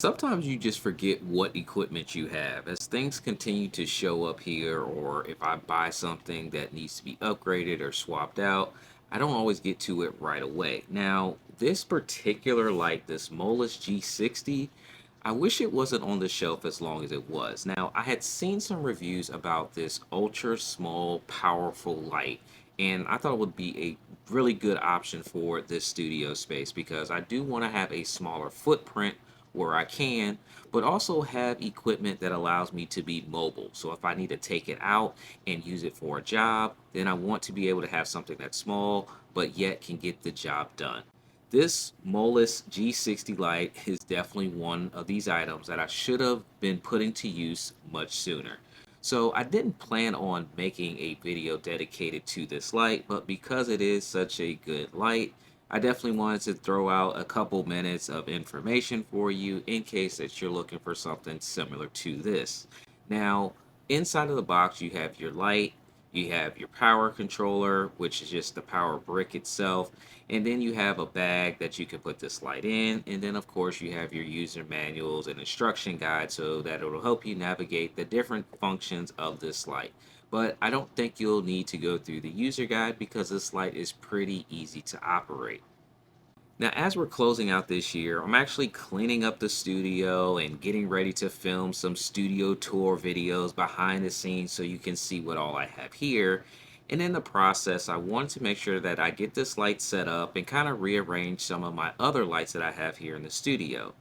Sometimes you just forget what equipment you have. As things continue to show up here, or if I buy something that needs to be upgraded or swapped out, I don't always get to it right away. Now, this particular light, this Molus G60, I wish it wasn't on the shelf as long as it was. Now, I had seen some reviews about this ultra small, powerful light, and I thought it would be a really good option for this studio space because I do want to have a smaller footprint where I can, but also have equipment that allows me to be mobile. So if I need to take it out and use it for a job, then I want to be able to have something that's small, but yet can get the job done. This Molus G60 light is definitely one of these items that I should have been putting to use much sooner. So I didn't plan on making a video dedicated to this light, but because it is such a good light, I definitely wanted to throw out a couple minutes of information for you in case that you're looking for something similar to this. Now, inside of the box, you have your light, you have your power controller, which is just the power brick itself, and then you have a bag that you can put this light in, and then of course you have your user manuals and instruction guide so that it'll help you navigate the different functions of this light. But I don't think you'll need to go through the user guide because this light is pretty easy to operate. Now, as we're closing out this year, I'm actually cleaning up the studio and getting ready to film some studio tour videos behind the scenes so you can see what all I have here. And in the process, I wanted to make sure that I get this light set up and kind of rearrange some of my other lights that I have here in the studio.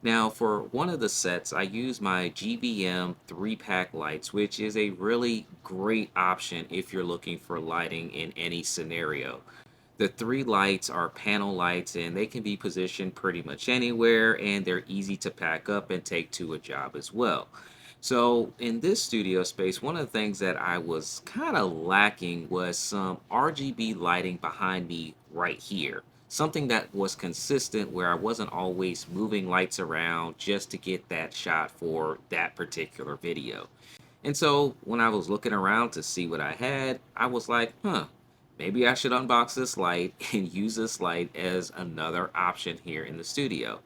Now, for one of the sets, I use my GBM 3-pack lights, which is a really great option if you're looking for lighting in any scenario. The three lights are panel lights and they can be positioned pretty much anywhere, and they're easy to pack up and take to a job as well. So in this studio space, one of the things that I was kind of lacking was some RGB lighting behind me right here. Something that was consistent where I wasn't always moving lights around just to get that shot for that particular video. And so when I was looking around to see what I had, I was like, maybe I should unbox this light and use this light as another option here in the studio.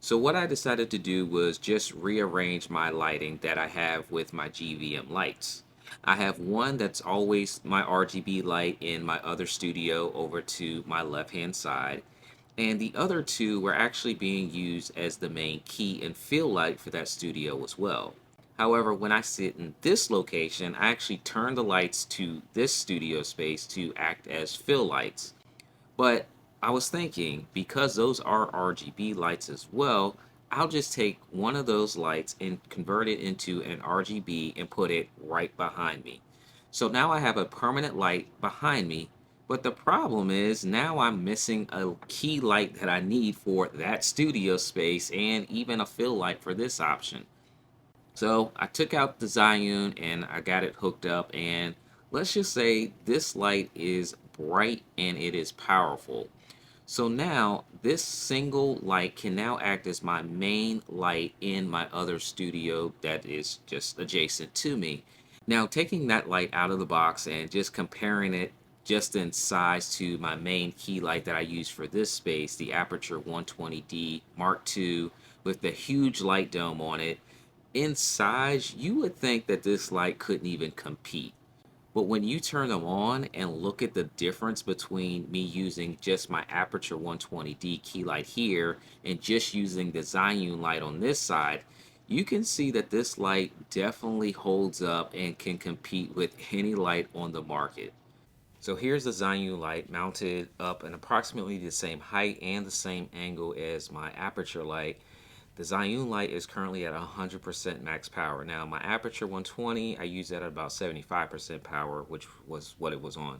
So what I decided to do was just rearrange my lighting that I have with my GVM lights. I have one that's always my RGB light in my other studio over to my left hand side, and the other two were actually being used as the main key and fill light for that studio as well. However, when I sit in this location, I actually turn the lights to this studio space to act as fill lights. But I was thinking, because those are RGB lights as well, I'll just take one of those lights and convert it into an RGB and put it right behind me. So now I have a permanent light behind me, but the problem is now I'm missing a key light that I need for that studio space and even a fill light for this option. So I took out the Zhiyun and I got it hooked up, and let's just say this light is bright and it is powerful. So now this single light can now act as my main light in my other studio that is just adjacent to me. Now taking that light out of the box and just comparing it just in size to my main key light that I use for this space, the Aperture 120D Mark II with the huge light dome on it, in size, you would think that this light couldn't even compete. But when you turn them on and look at the difference between me using just my Aperture 120D key light here and just using the Zhiyun light on this side, you can see that this light definitely holds up and can compete with any light on the market. So here's the Zhiyun light mounted up in approximately the same height and the same angle as my Aperture light. The Zhiyun light is currently at 100% max power. Now my Aperture 120, I use that at about 75% power, which was what it was on.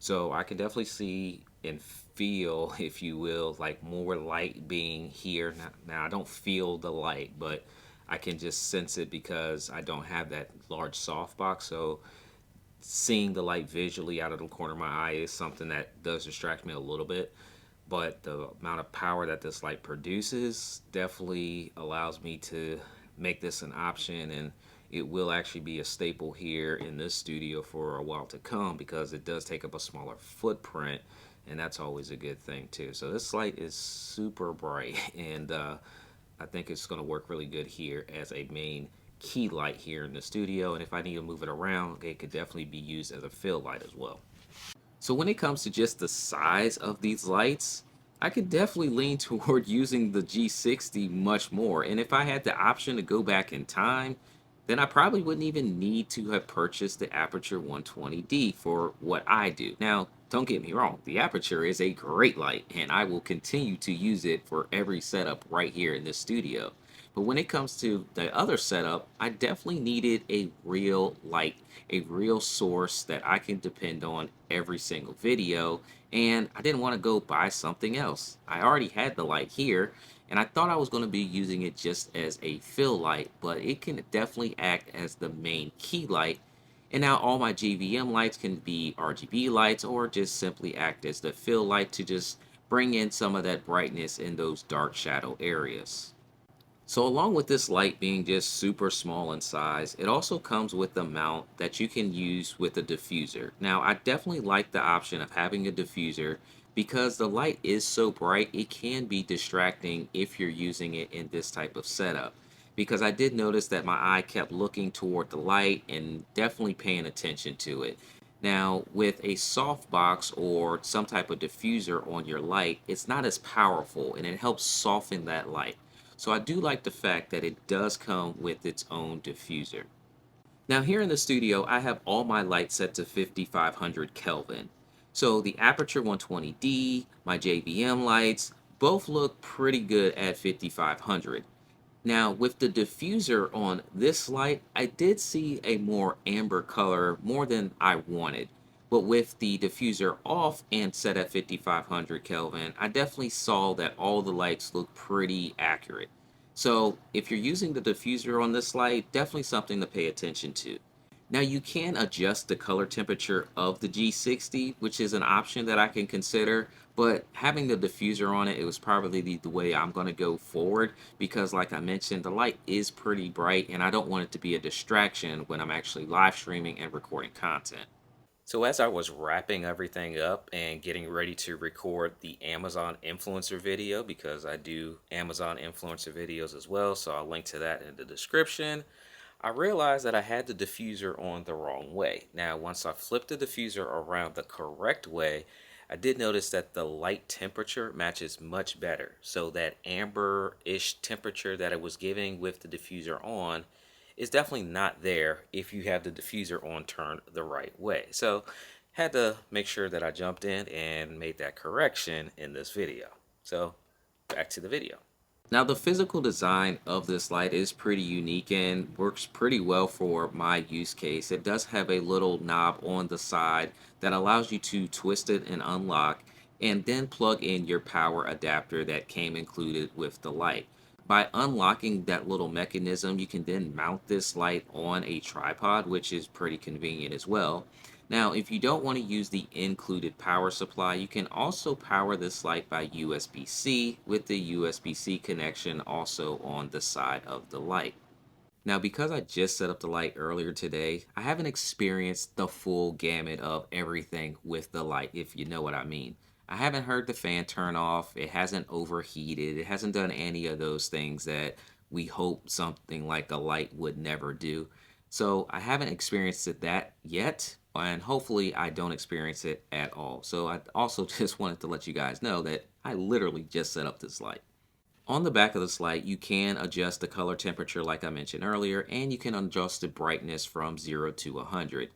So I can definitely see and feel, if you will, like more light being here. Now I don't feel the light, but I can just sense it because I don't have that large softbox. So seeing the light visually out of the corner of my eye is something that does distract me a little bit, but the amount of power that this light produces definitely allows me to make this an option, and it will actually be a staple here in this studio for a while to come because it does take up a smaller footprint, and that's always a good thing too. So this light is super bright, and I think it's going to work really good here as a main key light here in the studio. And if I need to move it around, it could definitely be used as a fill light as well. So when it comes to just the size of these lights, I could definitely lean toward using the G60 much more. And if I had the option to go back in time, then I probably wouldn't even need to have purchased the Aperture 120D for what I do. Now, don't get me wrong, the Aperture is a great light, and I will continue to use it for every setup right here in this studio. But when it comes to the other setup, I definitely needed a real light, a real source that I can depend on every single video. And I didn't want to go buy something else. I already had the light here, and I thought I was going to be using it just as a fill light, but it can definitely act as the main key light. And now all my JVM lights can be RGB lights or just simply act as the fill light to just bring in some of that brightness in those dark shadow areas. So along with this light being just super small in size, it also comes with a mount that you can use with a diffuser. Now, I definitely like the option of having a diffuser because the light is so bright, it can be distracting if you're using it in this type of setup. Because I did notice that my eye kept looking toward the light and definitely paying attention to it. Now, with a softbox or some type of diffuser on your light, it's not as powerful and it helps soften that light. So I do like the fact that it does come with its own diffuser. Now here in the studio, I have all my lights set to 5500 Kelvin. So the Aperture 120D, my JVM lights, both look pretty good at 5500. Now, with the diffuser on this light, I did see a more amber color, more than I wanted. But with the diffuser off and set at 5500 Kelvin, I definitely saw that all the lights look pretty accurate. So if you're using the diffuser on this light, definitely something to pay attention to. Now you can adjust the color temperature of the G60, which is an option that I can consider, but having the diffuser on it, it was probably the way I'm going to go forward because like I mentioned, the light is pretty bright and I don't want it to be a distraction when I'm actually live streaming and recording content. So as I was wrapping everything up and getting ready to record the Amazon influencer video, because I do Amazon influencer videos as well, so I'll link to that in the description, I realized that I had the diffuser on the wrong way. Now, once I flipped the diffuser around the correct way, I did notice that the light temperature matches much better. So that amber-ish temperature that it was giving with the diffuser on is definitely not there if you have the diffuser on turned the right way. So had to make sure that I jumped in and made that correction in this video. So back to the video. Now the physical design of this light is pretty unique and works pretty well for my use case. It does have a little knob on the side that allows you to twist it and unlock and then plug in your power adapter that came included with the light. By unlocking that little mechanism, you can then mount this light on a tripod, which is pretty convenient as well. Now, if you don't want to use the included power supply, you can also power this light by USB-C with the USB-C connection also on the side of the light. Now, because I just set up the light earlier today, I haven't experienced the full gamut of everything with the light, if you know what I mean. I haven't heard the fan turn off, it hasn't overheated, it hasn't done any of those things that we hope something like a light would never do. So I haven't experienced it that yet, and hopefully I don't experience it at all. So I also just wanted to let you guys know that I literally just set up this light. On the back of this light, you can adjust the color temperature like I mentioned earlier, and you can adjust the brightness from 0 to 100.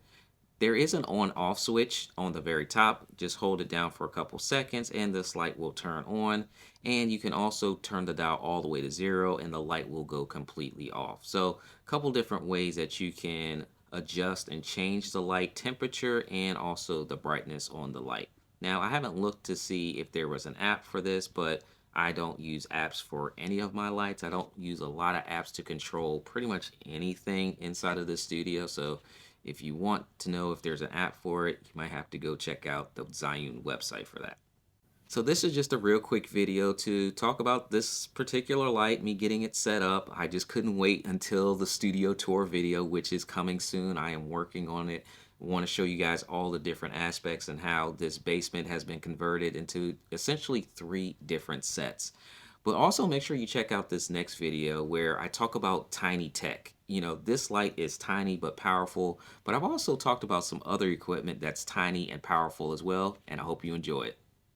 There is an on-off switch on the very top. Just hold it down for a couple seconds and this light will turn on. And you can also turn the dial all the way to 0 and the light will go completely off. So a couple different ways that you can adjust and change the light temperature and also the brightness on the light. Now I haven't looked to see if there was an app for this, but I don't use apps for any of my lights. I don't use a lot of apps to control pretty much anything inside of this studio. So if you want to know if there's an app for it, you might have to go check out the Zhiyun website for that. So this is just a real quick video to talk about this particular light, me getting it set up. I just couldn't wait until the studio tour video, which is coming soon. I am working on it. I want to show you guys all the different aspects and how this basement has been converted into essentially 3 different sets. But also make sure you check out this next video where I talk about tiny tech. You know, this light is tiny but powerful, but I've also talked about some other equipment that's tiny and powerful as well, and I hope you enjoy it.